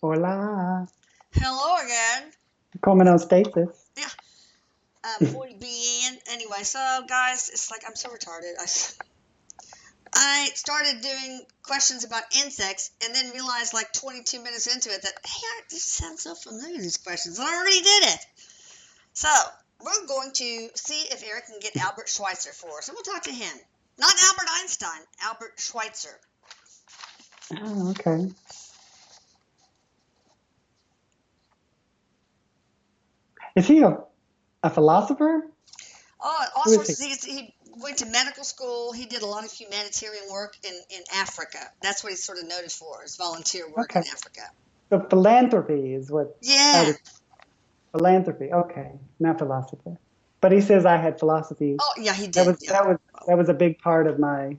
Hola. Hello again. Como no stasis. Yeah. Muy bien. Anyway, so guys, it's like I'm so retarded. I started doing questions about insects and then realized like 22 minutes into it that, hey, these sound so familiar, these questions. I already did it. So we're going to see if Erik can get Albert Schweitzer for us. And we'll talk to him. Not Albert Einstein, Albert Schweitzer. Oh, okay. Is he a philosopher? Oh, all Who is sorts he? of things. He went to medical school. He did a lot of humanitarian work in Africa. That's what he's sort of noted for, is volunteer work in Okay. Africa. So philanthropy is what I Yeah. would. Philanthropy. Okay, not philosopher. But he says I had philosophy. Oh, yeah, he That did. was Yeah. that was a big part of my.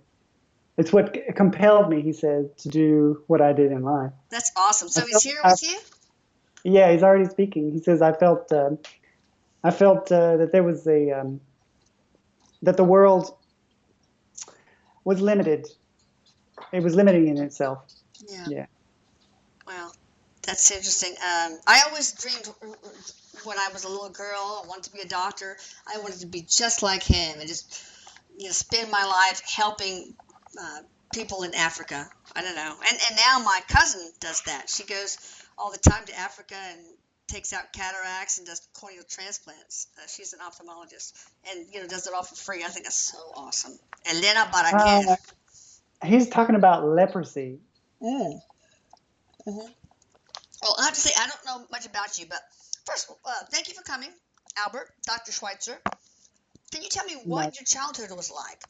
It's what compelled me, he said, to do what I did in life. That's awesome. So I he's felt, here I, with you? yeah, he's already speaking. He says I felt that there was that the world was limited. It was limiting in itself. Yeah. Yeah. Well, that's interesting. I always dreamed when I was a little girl, I wanted to be a doctor. I wanted to be just like him and just spend my life helping people in Africa. I don't know. And now my cousin does that. She goes all the time to Africa and takes out cataracts and does corneal transplants. She's an ophthalmologist and does it all for free. I think that's so awesome. Elena Baraquer. He's talking about leprosy. Mm. Mm-hmm. Well, I have to say, I don't know much about you, but first, thank you for coming, Albert, Dr. Schweitzer. Can you tell me what your childhood was like?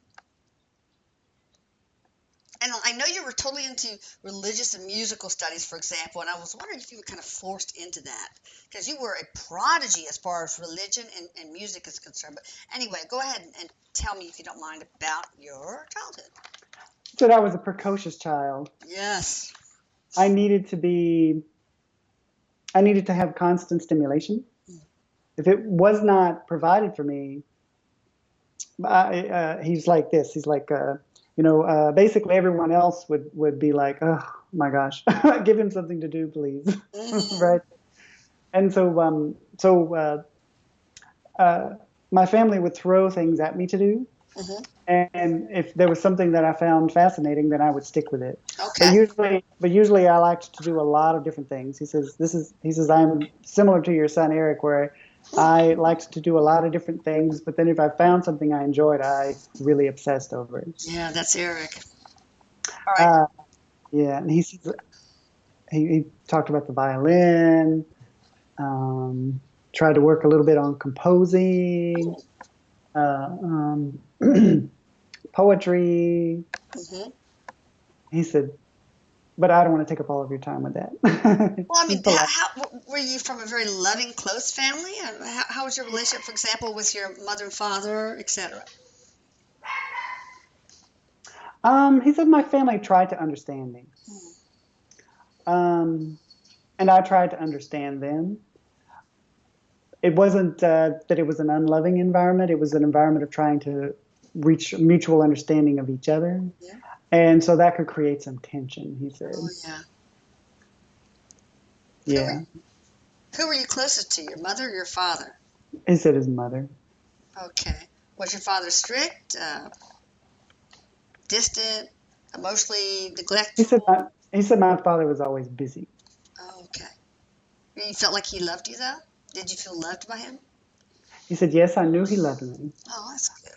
And I know you were totally into religious and musical studies, for example, and I was wondering if you were kind of forced into that, because you were a prodigy as far as religion and music is concerned. But anyway, go ahead and tell me, if you don't mind, about your childhood. He said I was a precocious child. Yes. I needed to have constant stimulation. If it was not provided for me, he's like this. He's like, basically everyone else would be like, oh my gosh, give him something to do, please. Mm-hmm. Right. And so my family would throw things at me to do. Mm-hmm. And if there was something that I found fascinating, then I would stick with it. Okay. But usually I liked to do a lot of different things. He says I'm similar to your son Erik, where I liked to do a lot of different things. But then if I found something I enjoyed, I really obsessed over it. Yeah, that's Erik. All right. Yeah, and he says he talked about the violin. Tried to work a little bit on composing. Poetry. Mm-hmm. He said, but I don't want to take up all of your time with that. Well, I mean, how were you from a very loving, close family? How was your relationship, for example, with your mother and father, etc.? He said my family tried to understand me. And I tried to understand them. It wasn't that it was an unloving environment. It was an environment of trying to reach mutual understanding of each other. Yeah. And so that could create some tension, he said. Oh, yeah. Yeah. Who were you closest to, your mother or your father? He said his mother. Okay. Was your father strict, distant, emotionally neglectful? He said my father was always busy. Oh, okay. You felt like he loved you, though? Did you feel loved by him? He said, yes, I knew he loved me. Oh, that's good.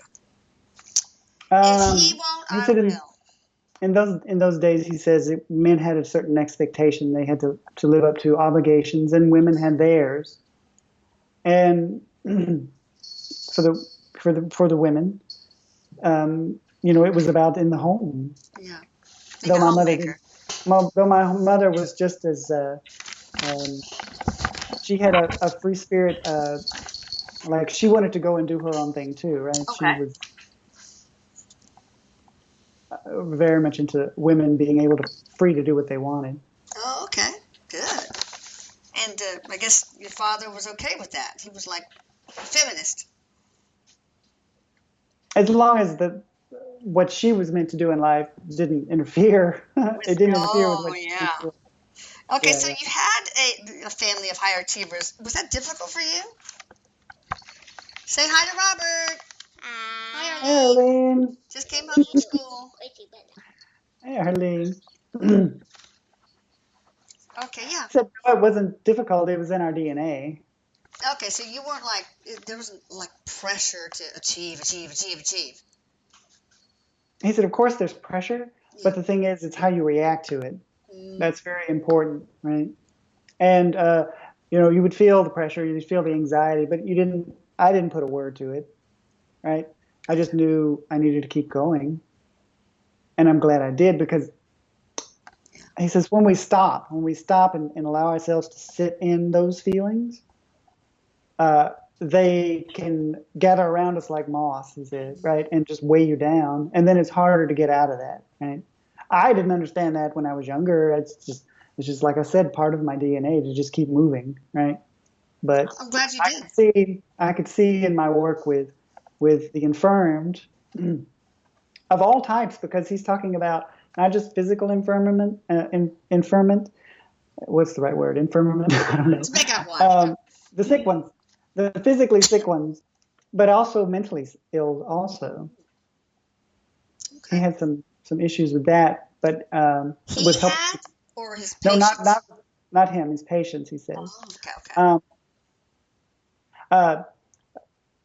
If he won't, I will. In those days, he says men had a certain expectation. They had to live up to obligations, and women had theirs. And for the women, it was about in the home. Yeah. Though my mother was just as she had a free spirit. Like she wanted to go and do her own thing too, right? Okay. She was very much into women being able to free to do what they wanted. Oh, okay, good. And I guess your father was okay with that. He was like a feminist. As long as what she was meant to do in life didn't interfere. It didn't interfere with what she was doing. Okay, Yeah, so yeah. you had a family of higher achievers. Was that difficult for you? Say hi to Robert. Hi, Hey, Arlene. Arlene. Just came home from school. Hey, Arlene. Okay, yeah. Said no, it wasn't difficult. It was in our DNA. Okay, so you weren't like, there wasn't like pressure to achieve. He said, of course, there's pressure, Yeah. but the thing is, it's how you react to it. Mm, That's very important, right? And you would feel the pressure, you'd feel the anxiety, but you didn't. I didn't put a word to it, right? I just knew I needed to keep going, and I'm glad I did because yeah. he says when we stop and allow ourselves to sit in those feelings, they can gather around us like moss, he said, right, and just weigh you down, and then it's harder to get out of that, right? I didn't understand that when I was younger. It's just like I said, part of my DNA to just keep moving, right? But I'm glad you I did. could see in my work with the infirmed of all types, because he's talking about not just physical infirmment. What's the right word? Infirmament? I don't know. Let's make up one. The sick ones, the physically sick ones, but also mentally ill. Also, he Okay. had some issues with that, but He with help. had, or his No, not patients? not not him. His patients, he says. Oh, okay. Um, uh,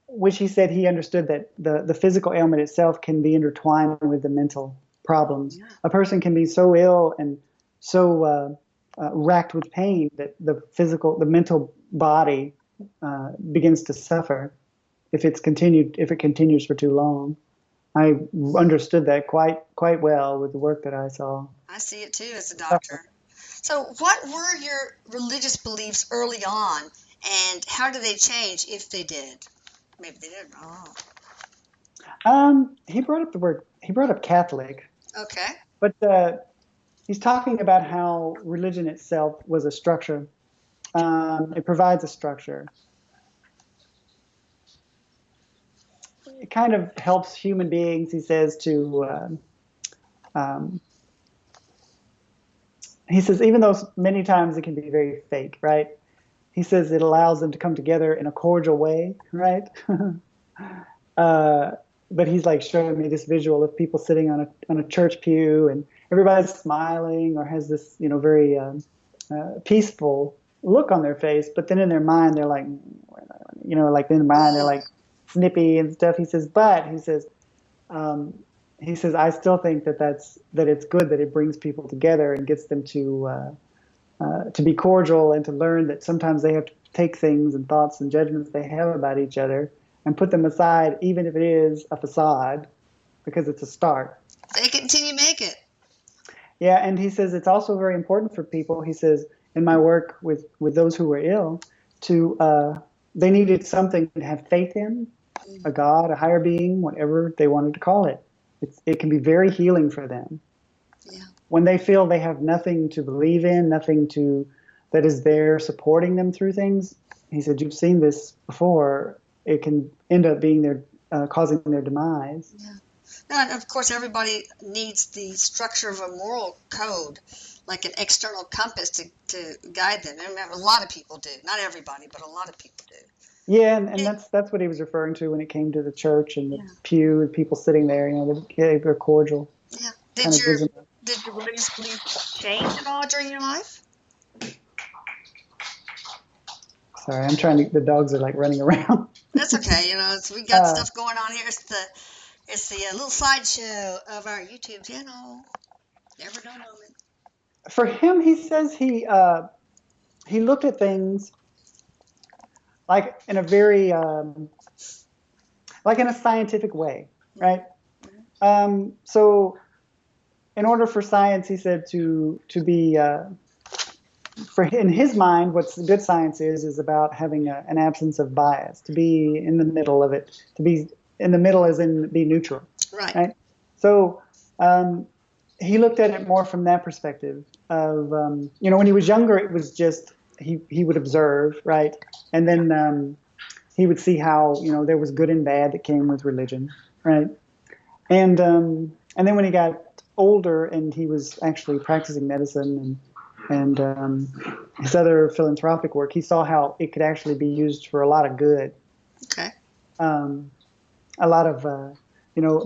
which he said he understood that the physical ailment itself can be intertwined with the mental problems. Yeah. A person can be so ill and so racked with pain that the mental body begins to suffer if it continues for too long. I understood that quite well with the work that I saw. I see it too as a doctor. So, what were your religious beliefs early on, and how did they change if they did? Maybe they did. Oh, He brought up Catholic, okay. but he's talking about how religion itself was a structure. It provides a structure. It kind of helps human beings, he says, um, he says, even though many times it can be very fake, right? He says it allows them to come together in a cordial way, right? uh, but he's like showing me this visual of people sitting on a church pew and everybody's smiling or has this, very peaceful look on their face, but then in their mind they're like, like in their mind they're Oh, like snippy and stuff. Um, he says, I still think that it's good that it brings people together and gets them to be cordial and to learn that sometimes they have to take things and thoughts and judgments they have about each other and put them aside, even if it is a facade, because it's a start. fake it until you make it. Yeah, and he says it's also very important for people. He says in my work with those who were ill, they needed something to have faith in, a Mm, God, a higher being, whatever they wanted to call it. It can be very healing for them yeah. when they feel they have nothing to believe in, that is there supporting them through things. He said, "You've seen this before. It can end up being causing their demise." Yeah. And of course, everybody needs the structure of a moral code, like an external compass to guide them. And remember, a lot of people do. Not everybody, but a lot of people do. Yeah, and It, that's what he was referring to when it came to the church and the yeah. pew and people sitting there. They're cordial. Yeah. Kind Did of gives them. your religious beliefs change at all during your life? Sorry, I'm trying to. The dogs are like running around. That's okay. We got Uh, stuff going on here. It's the little slideshow of our YouTube channel. Never know moment. for him, he says he looked at things like in a very like in a scientific way, Mm-hmm. right? So in order for science, he said, to be in his mind, what's good science is about having an absence of bias, to be in the middle of it, to be in the middle as in be neutral, Right. right? So he looked at it more from that perspective of, when he was younger, it was just he would observe, right, and then he would see how there was good and bad that came with religion, right, and then when he got older and he was actually practicing medicine and his other philanthropic work. He saw how it could actually be used for a lot of good. Okay. A lot of,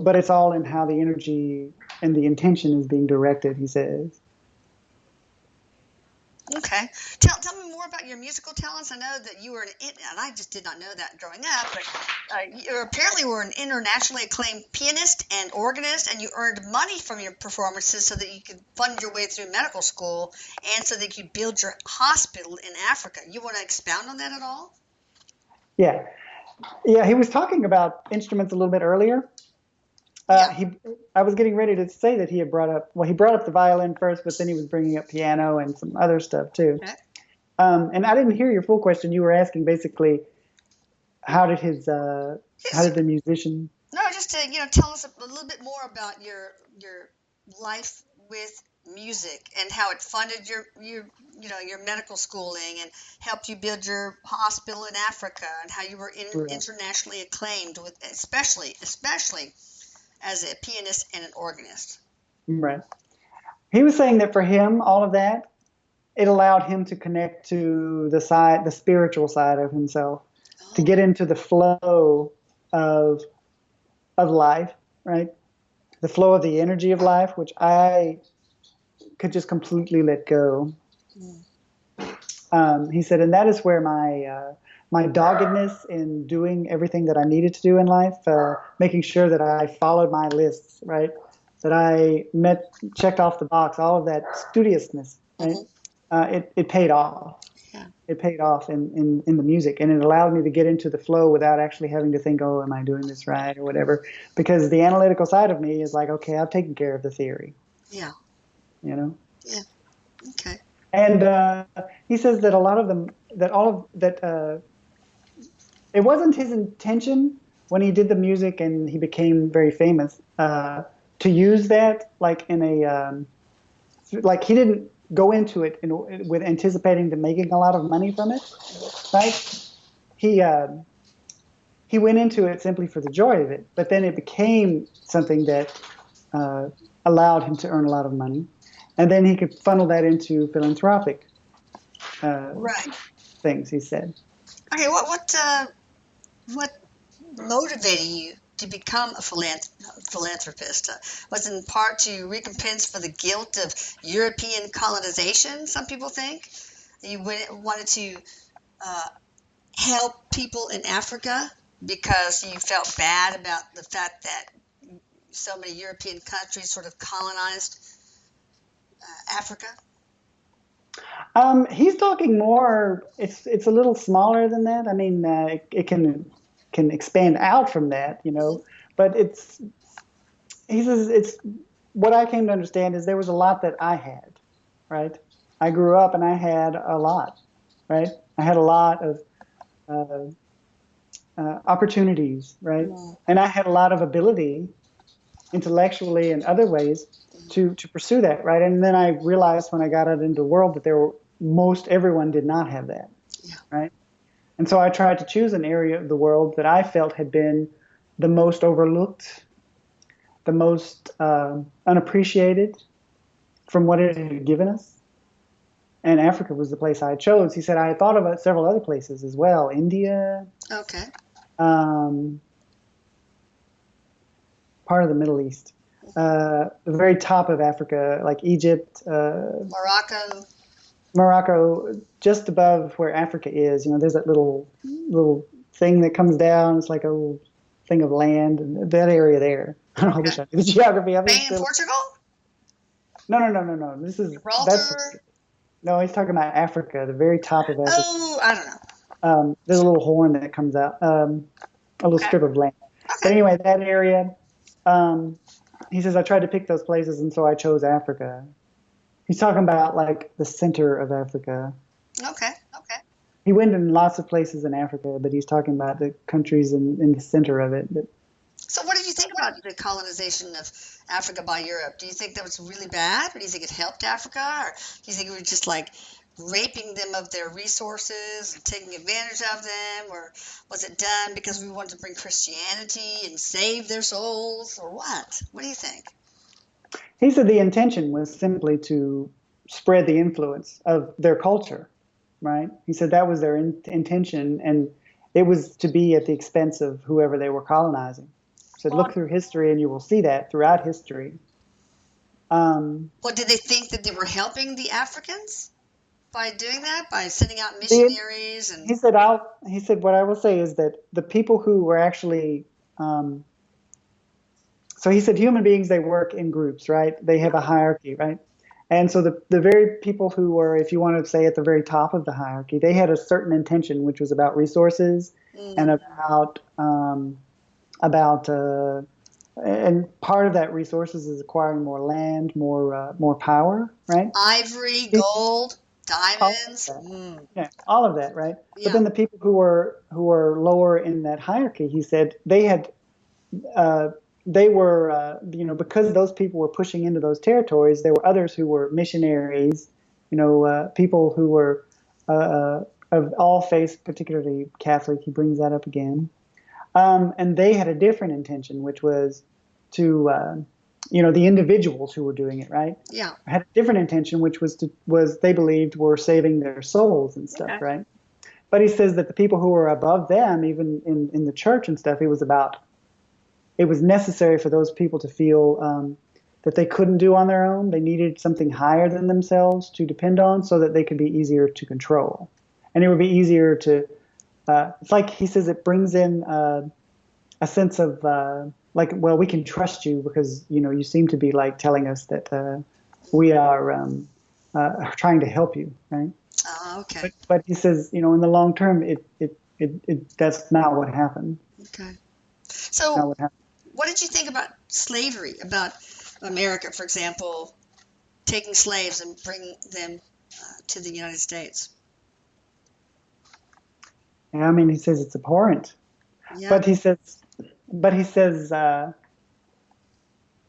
but it's all in how the energy and the intention is being directed, he says. Okay. Tell me more about your musical talents. I know that you were and I just did not know that growing up, but you apparently were an internationally acclaimed pianist and organist, and you earned money from your performances so that you could fund your way through medical school and so that you could build your hospital in Africa. You want to expound on that at all? Yeah. Yeah, he was talking about instruments a little bit earlier. I was getting ready to say that he brought up the violin first, but then he was bringing up piano and some other stuff too. Okay. And I didn't hear your full question. You were asking basically, how did the musician? No, just to tell us a little bit more about your life with music and how it funded your medical schooling and helped you build your hospital in Africa, and how you were internationally acclaimed with especially as a pianist and an organist. Right. He was saying that for him, all of that, it allowed him to connect to the spiritual side of himself, to get into the flow of life, right? The flow of the energy of life, which I could just completely let go. He said, and that is where my doggedness in doing everything that I needed to do in life, making sure that I followed my lists, right? That I checked off the box, all of that studiousness, right? It paid off. Yeah. It paid off in the music, and it allowed me to get into the flow without actually having to think, oh, am I doing this right or whatever? Because the analytical side of me is like, okay, I've taken care of the theory. Yeah. Yeah. Okay. And he says that it wasn't his intention when he did the music and he became very famous to use that like in a like he didn't go into it with anticipating to making a lot of money from it, right? He went into it simply for the joy of it, but then it became something that allowed him to earn a lot of money, and then he could funnel that into philanthropic things. He said. Okay, what motivated you to become a philanthropist? Was it in part to recompense for the guilt of European colonization? Some people think you wanted to help people in Africa because you felt bad about the fact that so many European countries sort of colonized Africa. He's talking more. It's a little smaller than that. I mean, it can expand out from that, But he says it's what I came to understand is there was a lot that I had, right? I grew up and I had a lot, right? I had a lot of opportunities, right? Yeah. And I had a lot of ability, intellectually and other ways, to pursue that, right? And then I realized when I got out into the world that most everyone did not have that, right? And so I tried to choose an area of the world that I felt had been the most overlooked, the most unappreciated from what it had given us. And Africa was the place I chose. He said I had thought about several other places as well. India. Okay. Part of the Middle East. The very top of Africa, like Egypt. Morocco, just above where Africa is. There's that little thing that comes down. It's like a little thing of land. And that area there. I wish I knew the geography of it. Spain and Portugal? No. This is Gibraltar? No, he's talking about Africa, the very top of Africa. Oh, I don't know. There's a little horn that comes out, a little strip of land. Okay. But anyway, that area, he says, I tried to pick those places, and so I chose Africa. He's talking about, like, the center of Africa. Okay. He went in lots of places in Africa, but he's talking about the countries in the center of it. So what did you think about the colonization of Africa by Europe? Do you think that was really bad, or do you think it helped Africa, or do you think it was just like raping them of their resources and taking advantage of them, or was it done because we wanted to bring Christianity and save their souls, or what? What do you think? He said the intention was simply to spread the influence of their culture, right? He said that was their intention, and it was to be at the expense of whoever they were colonizing. He said, look Well, through history, and you will see that throughout history. well, did they think that they were helping the Africans by doing that, by sending out the, missionaries and? he said, what I will say is that the people who were actually, so he said human beings, they work in groups, right? They have a hierarchy, right? And so the very people who were, if you want to say at the very top of the hierarchy, they had a certain intention, which was about resources and about and part of that resources is acquiring more land, more power, right? Ivory, He- gold, all of diamonds. that, yeah, all of that, right? But Yeah. then the people who were lower in that hierarchy, he said uh, they were, because those people were pushing into those territories, there were others who were missionaries, people who were of all faiths, particularly Catholic. He brings that up again. And they had a different intention, which was to, the individuals who were doing it, right? Yeah. Had a different intention, which was they believed were saving their souls and stuff, Okay. right? But he says that the people who were above them, even in the church and stuff, it was necessary for those people to feel that they couldn't do on their own. They needed something higher than themselves to depend on so that they could be easier to control. And it would be easier to, it's like he says, it brings in a sense of well, we can trust you because, you seem to be like telling us that we are trying to help you, right? Okay. But he says, in the long term, that's not what happened. Okay. Not So, what happened. what did you think about slavery? About America, for example, taking slaves and bringing them to the United States? Yeah, I mean, he says it's abhorrent, Yeah. but he says,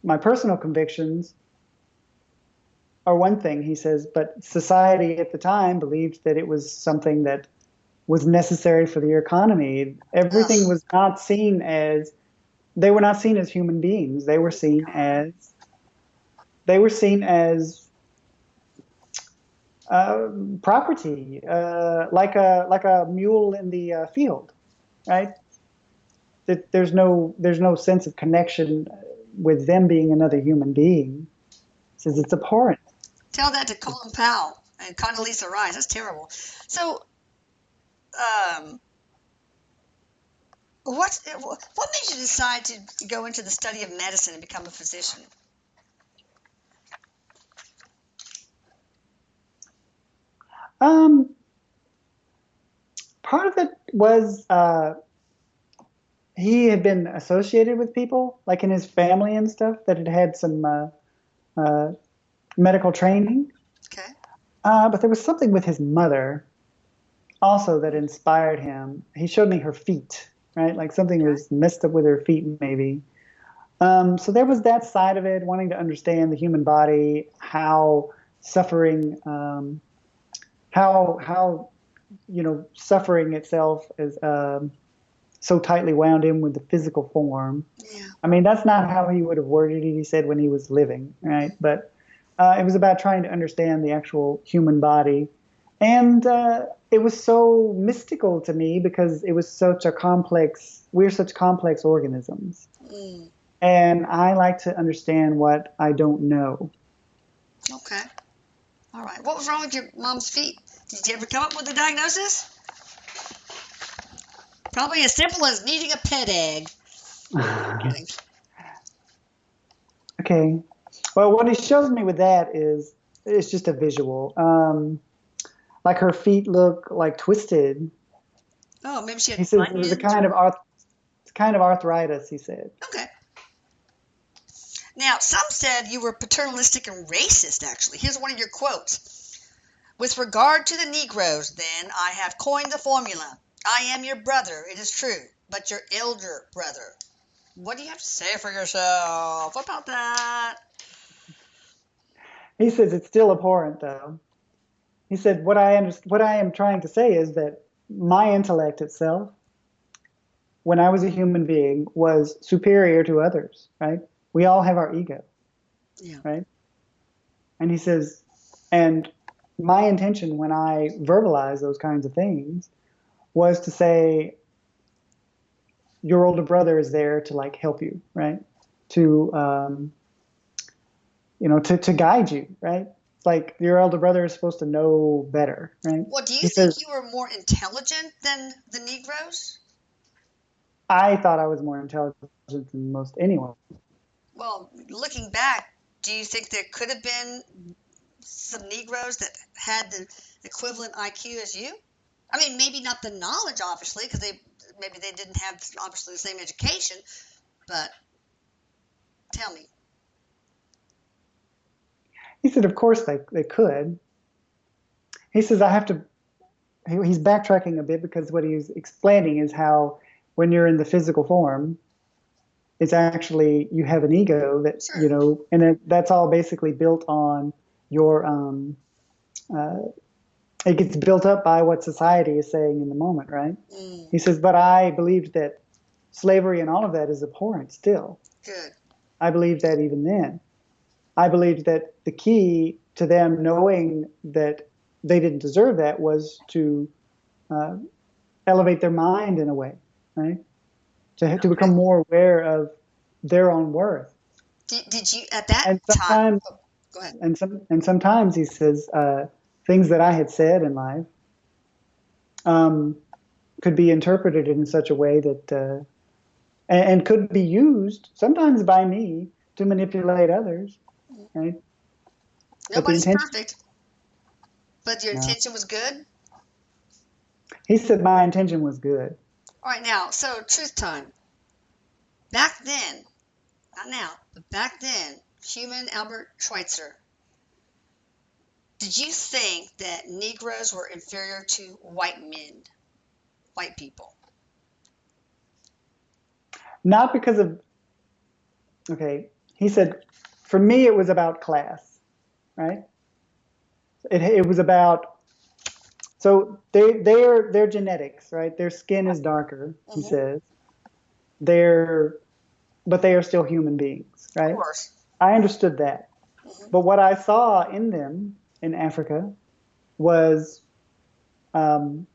my personal convictions are one thing. He says, but society at the time believed that it was something that was necessary for the economy. Everything Ugh. was not seen as they were not seen as human beings. They were seen as property, like a mule in the field, right? That there's no sense of connection with them being another human being. He says it's abhorrent. Tell that to Colin Powell and Condoleezza Rice. That's terrible. So, um, what made you decide to go into the study of medicine and become a physician? Um, Part of it was he had been associated with people, like in his family and stuff, that had had some uh, medical training. Okay. But there was something with his mother also that inspired him. He showed me her feet, right? Like something was messed up with her feet, maybe. So there was that side of it, wanting to understand the human body, how suffering, how suffering itself is so tightly wound in with the physical form. Yeah. I mean, that's not how he would have worded it, he said, when he was living, right? But it was about trying to understand the actual human body. And it was so mystical to me because it was we're such complex organisms. Mm. And I like to understand what I don't know. Okay. All right. What was wrong with your mom's feet? Did you ever come up with a diagnosis? Probably as simple as needing a pet egg. Kidding. Okay. Well, what he shows me with that is it's just a visual. Like her feet look like twisted. Oh, maybe she He had says it was a bunions. kind of arthritis, he said. Okay. Now, some said you were paternalistic and racist, actually. Here's one of your quotes. With regard to the Negroes, then, I have coined the formula. I am your brother, it is true, but your elder brother. What do you have to say for yourself about that? He says it's still abhorrent, though. He said what I am trying to say is that my intellect itself, when I was a human being, was superior to others, right? We all have our ego, Yeah. right? And he says And my intention when I verbalized those kinds of things was to say, your older brother is there to like help you, right? To to guide you, right? It's like your elder brother is supposed to know better, right? Well, do you He think says, you were more intelligent than the Negroes? I thought I was more intelligent than most anyone. Well, looking back, do you think there could have been some Negroes that had the equivalent IQ as you? I mean, maybe not the knowledge, obviously, because maybe they didn't have obviously the same education. But tell me. He said, of course they could. He says, I have to, he's backtracking a bit because what he's explaining is how when you're in the physical form, it's actually, you have an ego that, Sure. and that's all basically built on your, it gets built up by what society is saying in the moment, right? Mm, He says, but I believed that slavery and all of that is abhorrent still. good. I believed that even then. I believed that the key to them knowing that they didn't deserve that was to uh, elevate their mind in a way, right? To become Okay. more aware of their own worth. Did you at that And time? sometimes, Oh, go ahead. sometimes he says things that I had said in life um, could be interpreted in such a way that and could be used sometimes by me to manipulate others, right? But the Nobody's intention, perfect, but your no. intention was good. He said my intention was good. All right, now, so truth time. Back then, not now, but back then, human Albert Schweitzer, did you think that Negroes were inferior to white men, white people? Not because of, okay, he said, for me, it was about class, right? It was about, so they're genetics, right? Their skin is darker, he Mm-hmm. says. They're, but they are still human beings, Of right? course. I understood that. Mm-hmm. But what I saw in them in Africa was, um,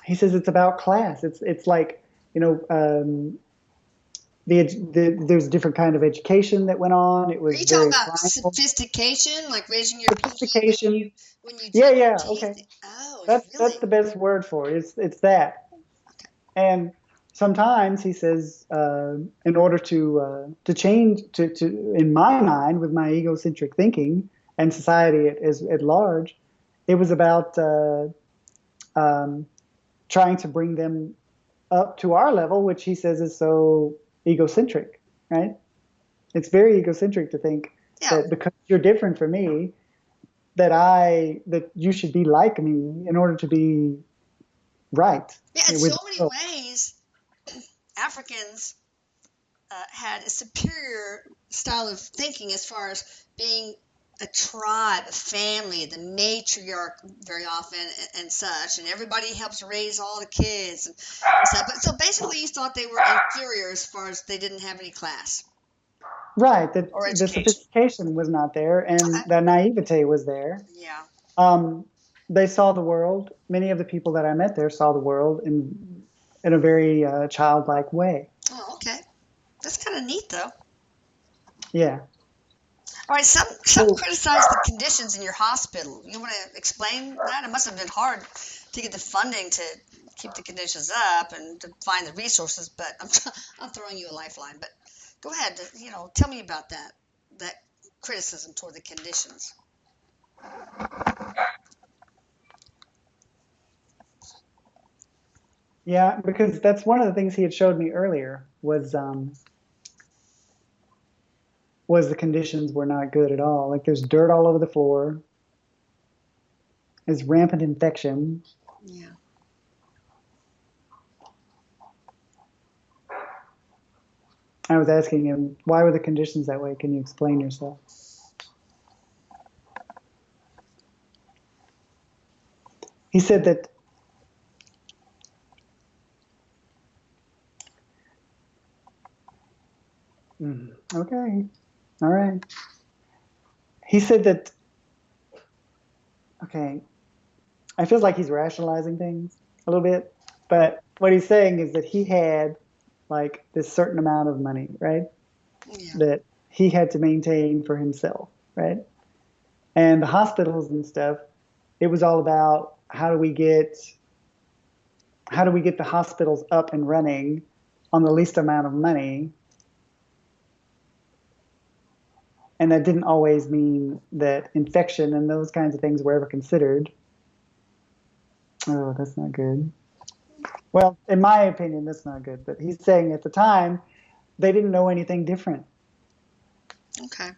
he says it's about class. It's like, you know, there's a different kind of education that went on. It Are was you talking very about primal. sophistication, like raising your pinky Sophistication. when you Yeah, check your yeah, teeth? okay. Oh, That's really? the best word for it. It's that. And sometimes he says, in order to change to in my mind with my egocentric thinking and society at large, it was about um, trying to bring them up to our level, which he says is so egocentric, right? It's very egocentric to think Yeah. that because you're different from me, that you should be like me in order to be right Yeah, in so with the many world. ways, Africans had a superior style of thinking as far as being a tribe, a family, the matriarch very often and such, and everybody helps raise all the kids and stuff. But so basically, you thought they were inferior as far as they didn't have any class Right, that or the education. sophistication was not there and Okay. the naivete was there. Yeah. Um, they saw the world. Many of the people that I met there saw the world in a very childlike way. Oh, okay. That's kind of neat, though. Yeah. All right, some So criticize the conditions in your hospital. You want to explain that? It must have been hard to get the funding to keep the conditions up and to find the resources. But I'm throwing you a lifeline. But go ahead. Tell me about that criticism toward the conditions. yeah, because that's one of the things he had showed me earlier was the conditions were not good at all. Like there's dirt all over the floor. There's rampant infection. Yeah. I was asking him, why were the conditions that way? Can you explain yourself? He said that okay, all right. he said that, okay, I feel like he's rationalizing things a little bit, but what he's saying is that he had like this certain amount of money, right? Yeah. That he had to maintain for himself, right? And the hospitals and stuff, it was all about how do we get the hospitals up and running on the least amount of money. And that didn't always mean that infection and those kinds of things were ever considered. Oh, that's not good. Well, in my opinion, that's not good. But he's saying at the time, they didn't know anything different. Okay.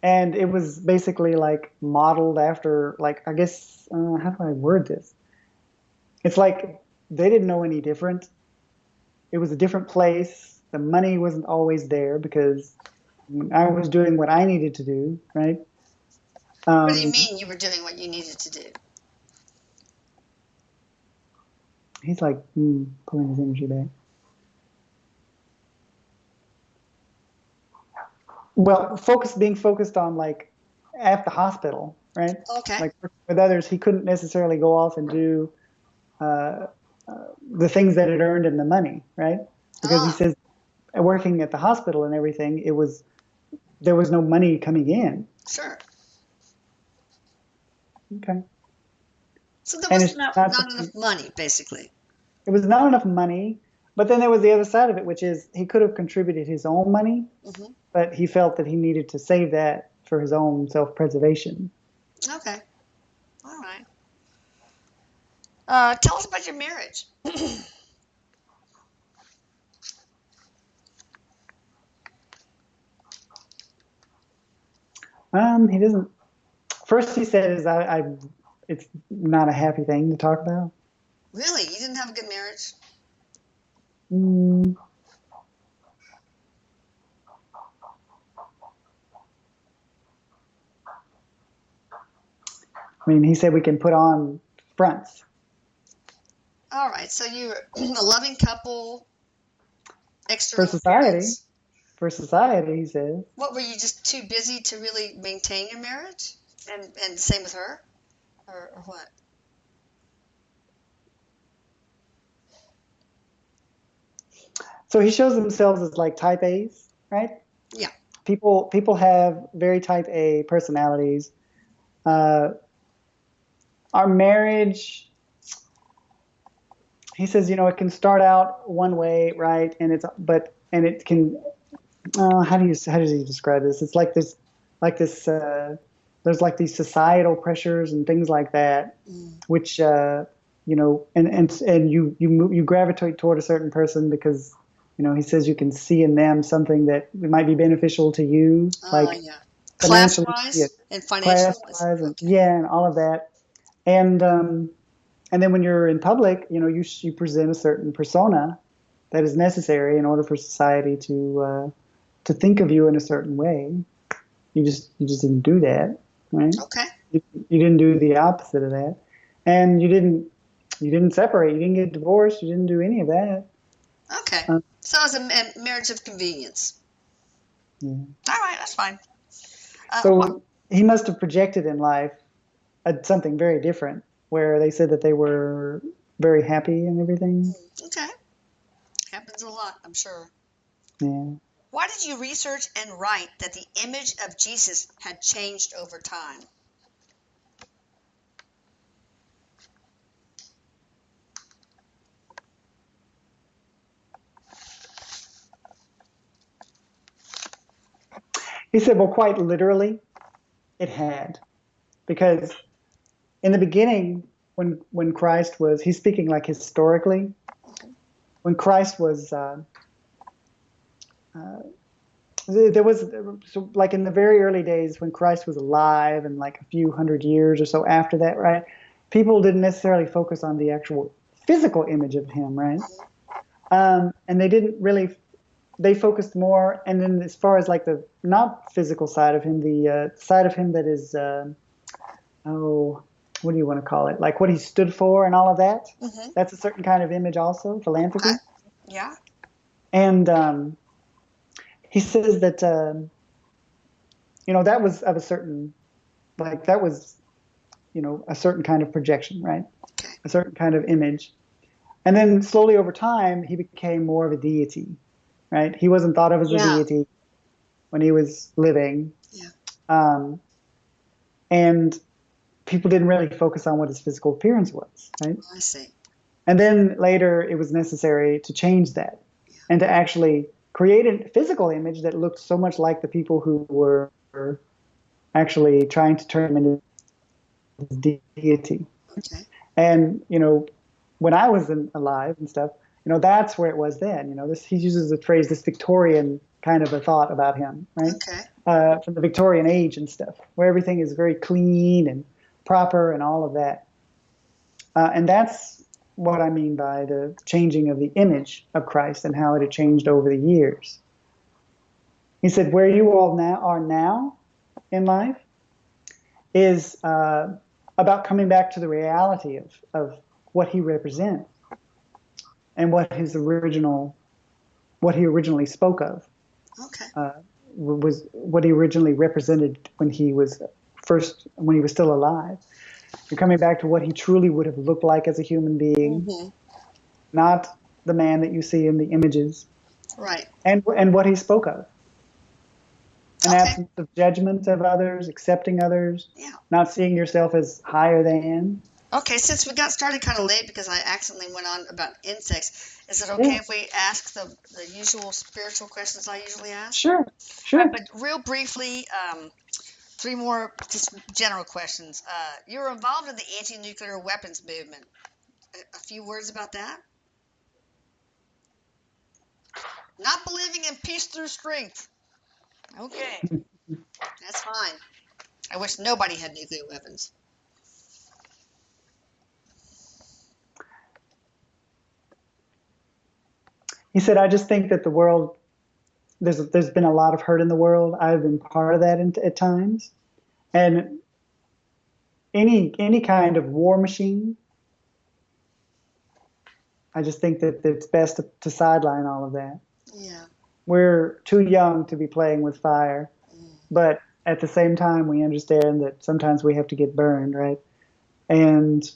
And it was basically like modeled after, like, I guess, how do I word this? It's like they didn't know any different. It was a different place. The money wasn't always there because I was doing what I needed to do, right? What do you mean you were doing what you needed to do? He's like pulling his energy back. Well, being focused on like at the hospital, right? Okay. Like with others, he couldn't necessarily go off and do the things that it earned him the money, right? Because he says working at the hospital and everything, there was no money coming in. Sure. Okay. So there was not enough money, basically. It was not enough money, but then there was the other side of it, which is he could have contributed his own money, but he felt that he needed to save that for his own self-preservation. Okay. All right. Tell us about your marriage. He doesn't. First, he says, it's not a happy thing to talk about. Really? You didn't have a good marriage? I mean, he said we can put on fronts. All right. So you're a loving couple, external For society. appearance. For society, he says. What, were you just too busy to really maintain your marriage? And same with her? Or what? So he shows themselves as like type A's, right? Yeah. People have very type A personalities. Our marriage, he says, it can start out one way, right? And it can. How does he describe this? It's like this. There's like these societal pressures and things like that, which and you gravitate toward a certain person because he says you can see in them something that might be beneficial to you, like class-wise and financial-wise. And all of that. And then when you're in public, you present a certain persona that is necessary in order for society to think of you in a certain way. You just didn't do that, right? Okay. You didn't do the opposite of that, and you didn't separate. You didn't get divorced. You didn't do any of that. Okay. So it was a marriage of convenience. Yeah. All right, that's fine. So he must have projected in life something very different, where they said that they were very happy and everything. Okay. Happens a lot, I'm sure. Yeah. Why did you research and write that the image of Jesus had changed over time? He said, well, quite literally, it had. Because in the beginning, when Christ was, he's speaking like historically, when Christ was, there was, so like in the very early days when Christ was alive and like a few hundred years or so after that, right? People didn't necessarily focus on the actual physical image of him, right? And they didn't really, they focused more, and then as far as like the not physical side of him, the side of him that is, what do you want to call it? Like what he stood for and all of that. That's a certain kind of image also, philanthropy. Okay. Yeah. And he says that that was of a certain, like, that was, a certain kind of projection, right? Okay. A certain kind of image. And then slowly over time, he became more of a deity, right? He wasn't thought of as a Yeah. deity when he was living. Yeah. And people didn't really focus on what his physical appearance was, right? I see. And then later it was necessary to change that and to actually create a physical image that looked so much like the people who were actually trying to turn him into this deity. Okay. And, when I was alive and stuff, that's where it was then. He uses the phrase, this Victorian kind of a thought about him, right? Okay. From the Victorian age and stuff, where everything is very clean and proper and all of that. And that's what I mean by the changing of the image of Christ and how it had changed over the years. He said, where you all are now in life is about coming back to the reality of what he represents and what he originally spoke of. Okay. Was what he originally represented when he was still alive. You're coming back to what he truly would have looked like as a human being, not the man that you see in the images. Right. And what he spoke of. An absence of judgment of others, accepting others, not seeing yourself as higher than. Okay, since we got started kind of late because I accidentally went on about insects, is it okay if we ask the usual spiritual questions I usually ask? Sure. But real briefly, 3 more just general questions. You're involved in the anti-nuclear weapons movement. A few words about that? Not believing in peace through strength. Okay, that's fine. I wish nobody had nuclear weapons. He said, I just think that the world, there's been a lot of hurt in the world. I've been part of that at times. And any kind of war machine, I just think that it's best to sideline all of that. Yeah. We're too young to be playing with fire. But at the same time, we understand that sometimes we have to get burned, right? And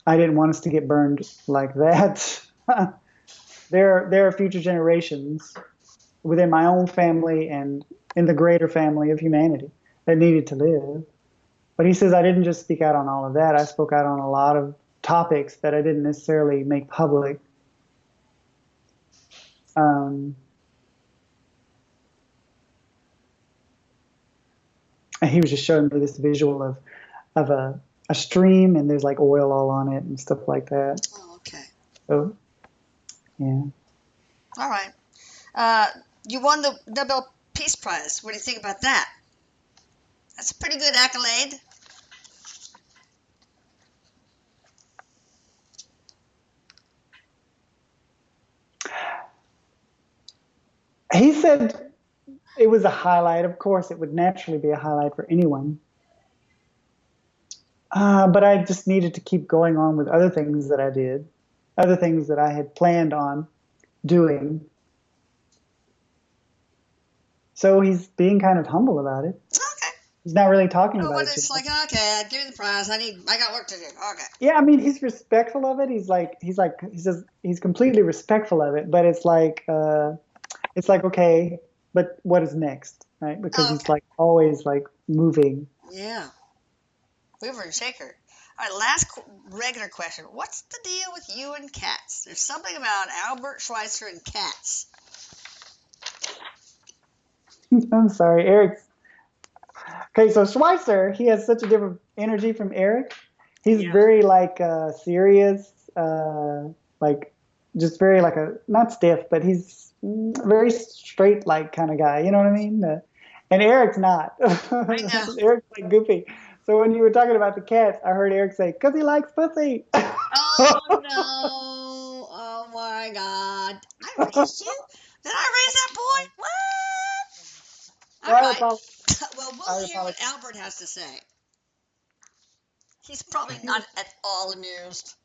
I didn't want us to get burned like that. There are future generations within my own family and in the greater family of humanity that needed to live. But he says I didn't just speak out on all of that. I spoke out on a lot of topics that I didn't necessarily make public. And he was just showing me this visual of a stream, and there's like oil all on it and stuff like that. Oh, okay. So, yeah. All right. You won the Nobel Peace Prize. What do you think about that? That's a pretty good accolade. He said it was a highlight. Of course, it would naturally be a highlight for anyone. But I just needed to keep going on with other things that I did, other things that I had planned on doing. So he's being kind of humble about it. Okay. He's not really talking about it. It's like, okay, give me the prize. I got work to do. Okay. Yeah, I mean, he's respectful of it. He says he's completely respectful of it. But it's like okay, but what is next, right? Because he's like always like moving. Yeah. Mover and shaker. All right, last regular question. What's the deal with you and cats? There's something about Albert Schweitzer and cats. I'm sorry, Erik. Okay, so Schweitzer, he has such a different energy from Erik. He's very like serious, like just very like not stiff, but he's very straight like kind of guy. You know what I mean? And Erik's not. I know. Erik's like goofy. So when you were talking about the cats, I heard Erik say, "'Cause he likes pussy." Oh no! Oh my God! I raised you? Did I raise that boy? What? All right. Well, we'll hear what Albert has to say. He's probably not at all amused.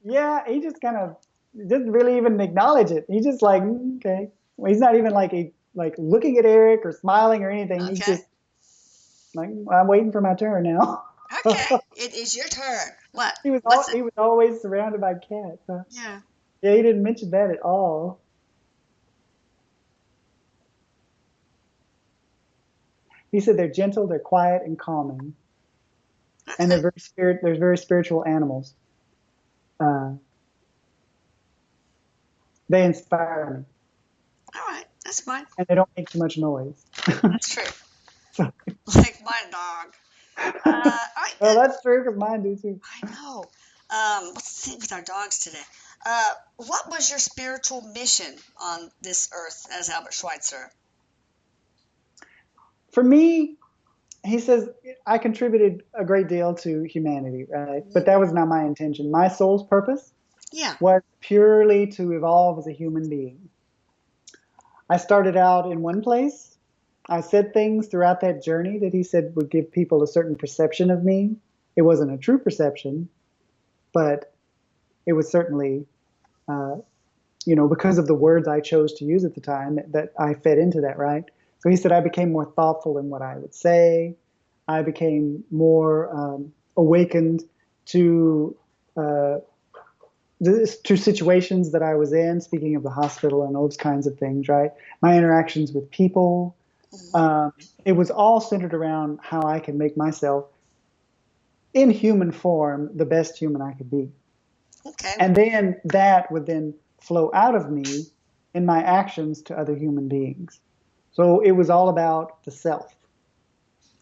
Yeah, he just kind of didn't really even acknowledge it. He just like, okay. Well, he's not even like like looking at Erik or smiling or anything. He's Okay. just like, I'm waiting for my turn now. Okay. It is your turn. What? He was What's it? he was always surrounded by cats. Yeah. Yeah, he didn't mention that at all. He said they're gentle, they're quiet and calming, and Okay. they're very spiritual animals. Uh, they inspire me, All right. That's fine. and they don't make too much noise. That's true. So, Like my dog. All right. well, that's true because mine do too. I know. Let's see with our dogs today. What was your spiritual mission on this earth as Albert Schweitzer? For me, he says I contributed a great deal to humanity, right? But that was not my intention. My soul's purpose Yeah. was purely to evolve as a human being. I started out in one place. I said things throughout that journey that he said would give people a certain perception of me. It wasn't a true perception, but it was certainly, uh, because of the words I chose to use at the time, that I fed into that, right? So he said I became more thoughtful in what I would say. I became more awakened to uh, to situations that I was in, speaking of the hospital and those kinds of things, right? My interactions with people. It was all centered around how I can make myself in human form the best human I could be. Okay. And then that would then flow out of me in my actions to other human beings. So it was all about the self.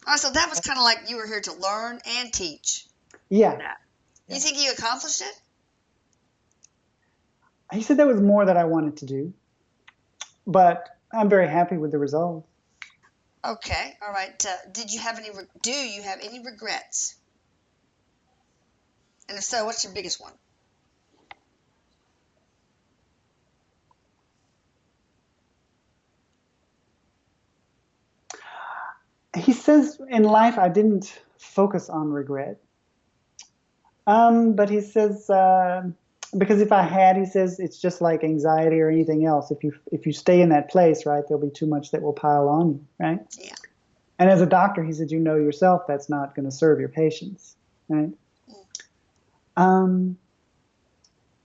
Oh, so that was kind of like you were here to learn and teach. Yeah. Yeah. You think you accomplished it? He said that was more that I wanted to do, but I'm very happy with the result. Okay. All right. Do you have any regrets? And if so, what's your biggest one? He says in life I didn't focus on regret. But he says because if I had, he says it's just like anxiety or anything else. If you stay in that place, right, there'll be too much that will pile on you, right? Yeah. And as a doctor, he said, you know yourself that's not going to serve your patients, right? Um,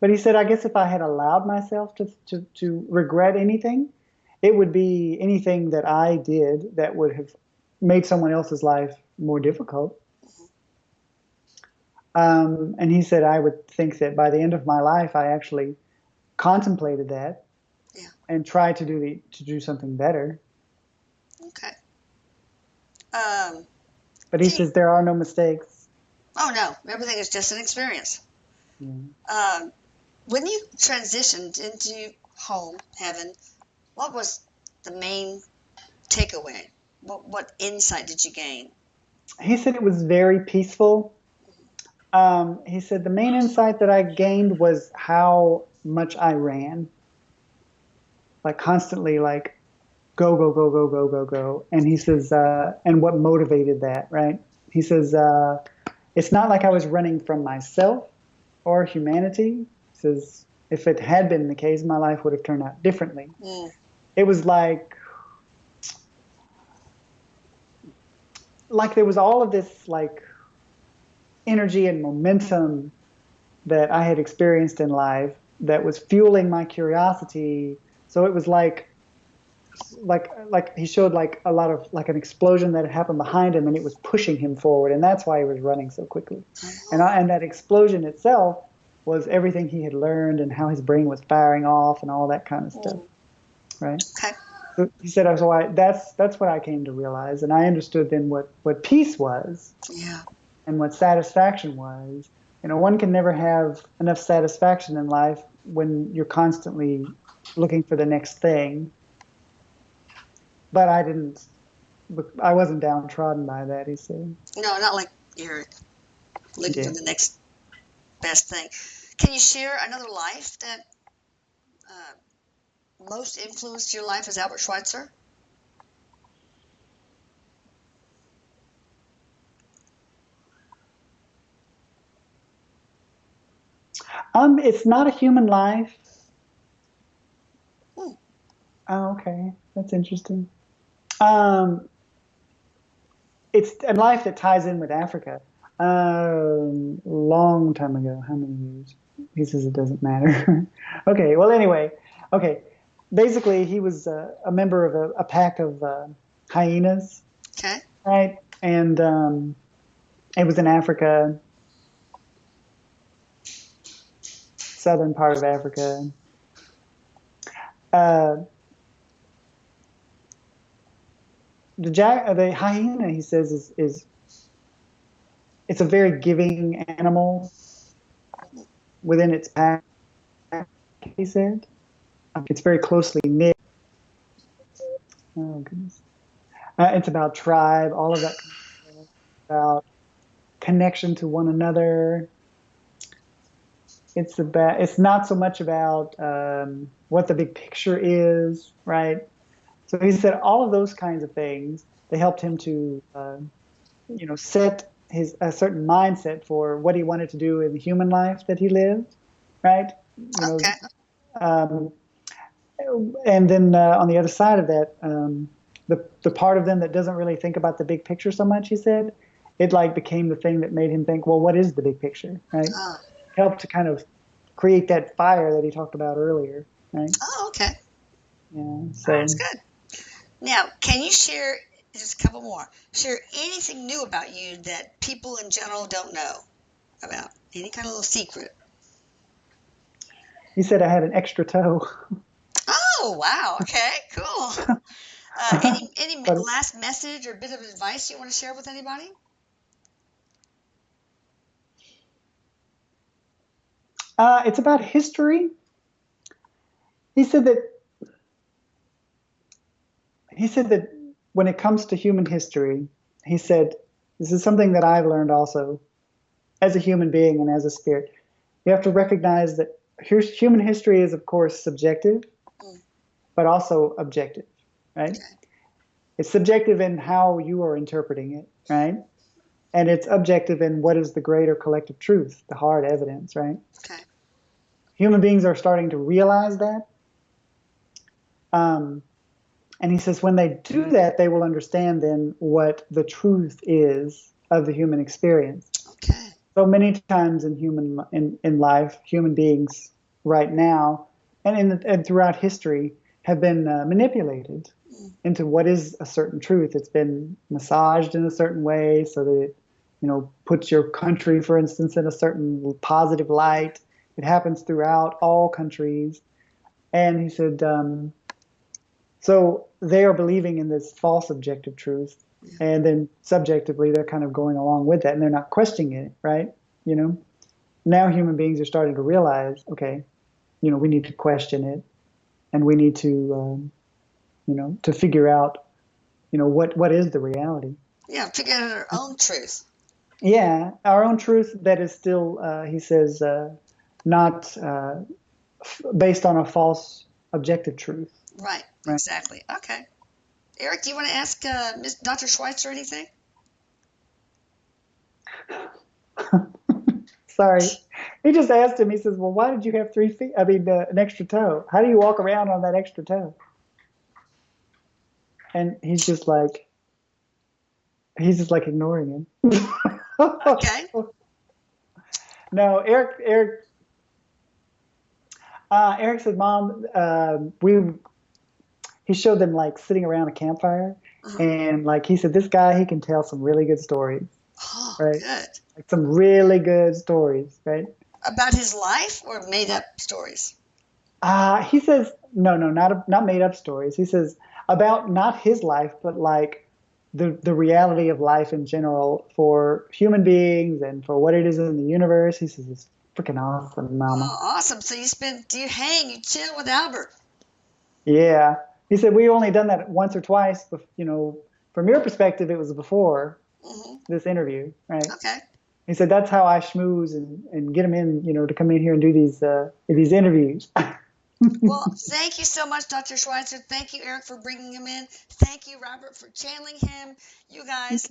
but he said, I guess if I had allowed myself to regret anything, it would be anything that I did that would have made someone else's life more difficult. And he said, I would think that by the end of my life, I actually contemplated that Yeah. and tried to do something better. Okay. But he Can you, says there are no mistakes. oh no, everything is just an experience. Yeah. When you transitioned into home, heaven, what was the main takeaway? What insight did you gain? He said it was very peaceful. He said the main insight that I gained was how much I ran, like constantly, like go, go, go, go, go, go, go. And he says, and what motivated that, right? He says, it's not like I was running from myself or humanity. He says, if it had been the case, my life would have turned out differently. It was like there was all of this like energy and momentum that I had experienced in life that was fueling my curiosity. So it was like he showed like a lot of like an explosion that had happened behind him, and it was pushing him forward, and that's why he was running so quickly. And that explosion itself was everything he had learned and how his brain was firing off and all that kind of stuff, right? Okay. So he said, "So that's what I came to realize, and I understood then what peace was, Yeah. and what satisfaction was. One can never have enough satisfaction in life when you're constantly looking for the next thing. But I wasn't downtrodden by that," he said. No, not like Erik looking for Yeah. the next best thing. Can you share another life that most influenced your life as Albert Schweitzer? It's not a human life. Oh, okay. That's interesting. Um, it's a life that ties in with Africa. Long time ago. How many years? He says it doesn't matter. Okay. Well, anyway. Okay. Basically, he was a member of a pack of hyenas, Okay. right? And it was in Africa, southern part of Africa. Uh, the hyena, he says, is it's a very giving animal within its pack. He said it's very closely knit. Oh goodness, it's about tribe, all of that kind of stuff, about connection to one another. It's not so much about what the big picture is, right? So he said all of those kinds of things, they helped him to set his a certain mindset for what he wanted to do in the human life that he lived, right? You know, Okay. um, and then on the other side of that, the part of them that doesn't really think about the big picture so much, he said, it like became the thing that made him think, well, what is the big picture, right? Oh. Helped to kind of create that fire that he talked about earlier, right? Oh, okay. Yeah. That's So good. Now, can you share just a couple more? Share anything new about you that people in general don't know about? Any kind of little secret? he said I had an extra toe, Oh, wow. Okay, cool. Any but last message or bit of advice you want to share with anybody? it's about history. He said that he said that when it comes to human history, he said this is something that I've learned also as a human being and as a spirit. You have to recognize that here's human history is of course subjective, Mm, but also objective, right? okay. It's subjective in how you are interpreting it, right? And it's objective in what is the greater collective truth, the hard evidence, right? Okay. Human beings are starting to realize that. Um, and he says when they do that, they will understand then what the truth is of the human experience. Okay. So many times in life, human beings right now and throughout history have been manipulated Mm, into what is a certain truth. It's been massaged in a certain way so that it, puts your country, for instance, in a certain positive light. It happens throughout all countries. And he said, so they are believing in this false objective truth. yeah. And then subjectively, they're kind of going along with that and they're not questioning it, right? You know, now human beings are starting to realize, okay, we need to question it and we need to, to figure out, what is the reality. Yeah, figure out our own truth. Yeah, our own truth that is still, he says, not based on a false objective truth. Right, Right. exactly. Okay. Eric, do you want to ask Miss Dr. Schweitzer anything? Sorry. He just asked him, he says, well, why did you have 3 feet? I mean, an extra toe. How do you walk around on that extra toe? And he's just like ignoring him. Okay. No, Eric said, Mom, he showed them like sitting around a campfire. Uh-huh. And like he said, this guy, he can tell some really good stories, Oh, right? good. Like some really good stories, right? About his life or made up stories? He says, no, no, not made up stories. He says about not his life, but like the reality of life in general for human beings and for what it is in the universe. He says it's freaking awesome, Mama. Oh, awesome. So you hang, you chill with Albert. Yeah. He said we only done that once or twice, but from your perspective, it was before Hmm. this interview, right? Okay. He said that's how I schmooze and get him in, to come in here and do these interviews. Well, thank you so much, Dr. Schweitzer. Thank you, Eric, for bringing him in. Thank you, Robert, for channeling him. You guys,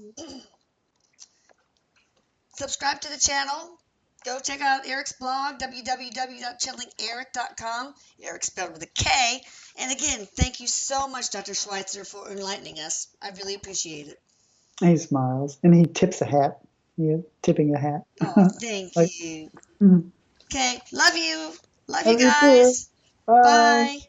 subscribe to the channel. go check out Erik's blog, www.channelingeric.com. Erik spelled with a K. And again, thank you so much, Dr. Schweitzer, for enlightening us. I really appreciate it. He smiles and he tips a hat. Yeah, tipping a hat. Oh, thank Like, you. mhm. Okay, love you. Love you Love you too. guys. Bye. Bye.